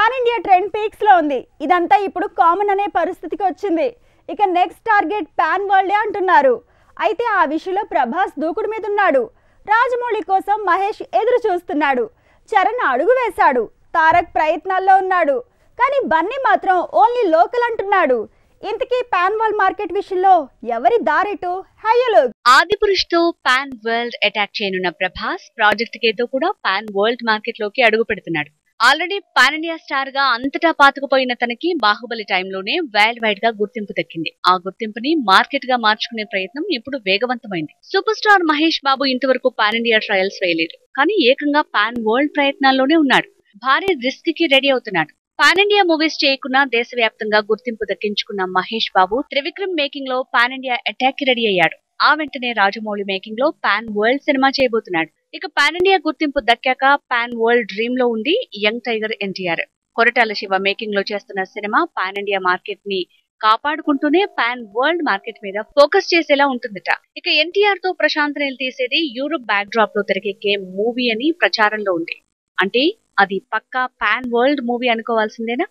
Pan India trend peaks లో ఉంది. ఇదంతా ఇప్పుడు కామన్ అనే పరిస్థితికి వచ్చింది. ఇక నెక్స్ట్ టార్గెట్ పాన్ వరల్డ్ అంటున్నారు. అయితే ఆ విషయంలో ప్రభాస్ దూకుడు మీద ఉన్నాడు. రాజమౌళి కోసం మహేష్ ఎదురు చూస్తున్నాడు. చరణ్ అడుగు వేశాడు. తారక్ ప్రయత్నాల్లో ఉన్నాడు. కానీ బన్నీ మాత్రం ఓన్లీ లోకల్ అంటున్నాడు. ఇంతకీ పాన్ వరల్డ్ మార్కెట్ విషయంలో ఎవరి దారెటు? హయ్యలు ఆదిపురుష్ తో పాన్ వరల్డ్ అటాక్ చేయనున్న ప్రభాస్ ప్రాజెక్ట్ కేతో కూడా పాన్ వరల్డ్ మార్కెట్ లోకి అడుగు పెడుతున్నాడు. ఆల్రెడీ పాన్ ఇండియా స్టార్ గా అంతటా పాతుకుపోయిన తనకి బాహుబలి టైంలోనే వరల్డ్ వైడ్ గా గుర్తింపు దక్కింది. ఆ గుర్తింపుని మార్కెట్ గా మార్చుకునే ప్రయత్నం ఇప్పుడు వేగవంతమైంది. సూపర్ స్టార్ మహేష్ బాబు ఇంతవరకు పాన్ ఇండియా ట్రయల్స్ వేయలేదు. కానీ ఏకంగా పాన్ వరల్డ్ ప్రయత్నాల్లోనే ఉన్నాడు. భారీ రిస్క్ కి రెడీ అవుతున్నాడు. పాన్ ఇండియా మూవీస్ చేయకున్నా దేశవ్యాప్తంగా గుర్తింపు దక్కించుకున్న మహేష్ బాబు త్రివిక్రమ్ మేకింగ్ లో పాన్ ఇండియా అటాక్ కి రెడీ అయ్యాడు. ఆ వెంటనే రాజమౌళి మేకింగ్ లో పాన్ వరల్డ్ సినిమా చేయబోతున్నాడు. ఇక పాన్ ఇండియా గుర్తింపు దక్కాక పాన్ వరల్డ్ డ్రీమ్ లో ఉంది young tiger NTR. Koratala Shiva making లో చేస్తున్న సినిమా పాన్ ఇండియా మార్కెట్ ని కాపాడుకుంటూనే పాన్ వరల్డ్ మార్కెట్ మీద ఫోకస్ చేసేలా ఉంటుందట. ఇక ఎన్టీఆర్ తో ప్రశాంత్ నీల్ తీసేది యూరోప్ బ్యాక్ డ్రాప్ లో తెరకెక్కే మూవీ అని ప్రచారంలో ఉంది. అంటే అది పక్కా పాన్ వరల్డ్ మూవీ అనుకోవాల్సిందేనా?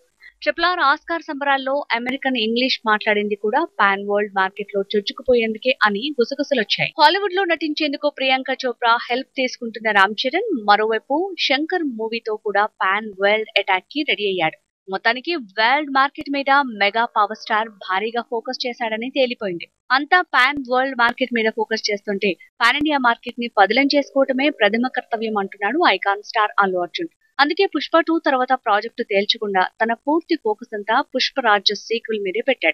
RRR ఆస్కార్ సంబరాల్లో అమెరికన్ ఇంగ్లీష్ మాట్లాడింది కూడా పాన్ వరల్డ్ మార్కెట్ లో చొచ్చుకుపోయేందుకే అని గుసగుసలొచ్చాయి. హాలీవుడ్ లో నటించేందుకు ప్రియాంక చోప్రా హెల్ప్ తీసుకుంటున్న రామ్ చరణ్ మరోవైపు శంకర్ మూవీతో కూడా పాన్ వరల్డ్ అటాక్ కి రెడీ అయ్యాడు. మొత్తానికి వరల్డ్ మార్కెట్ మీద మెగా పవర్ స్టార్ భారీగా ఫోకస్ చేశాడని తేలిపోయింది. అంతా పాన్ వరల్డ్ మార్కెట్ మీద ఫోకస్ చేస్తుంటే పాన్ ఇండియా మార్కెట్ ని పదిలం చేసుకోవటమే ప్రథమ కర్తవ్యం అంటున్నాడు ఐకాన్ స్టార్ అల్లు అర్జున్. అందుకే పుష్ప 2 తర్వాత ప్రాజెక్టు తేల్చకుండా తన పూర్తి ఫోకస్ అంతా పుష్పరాజ్ సీక్వెల్ మీదే పెట్టాడు.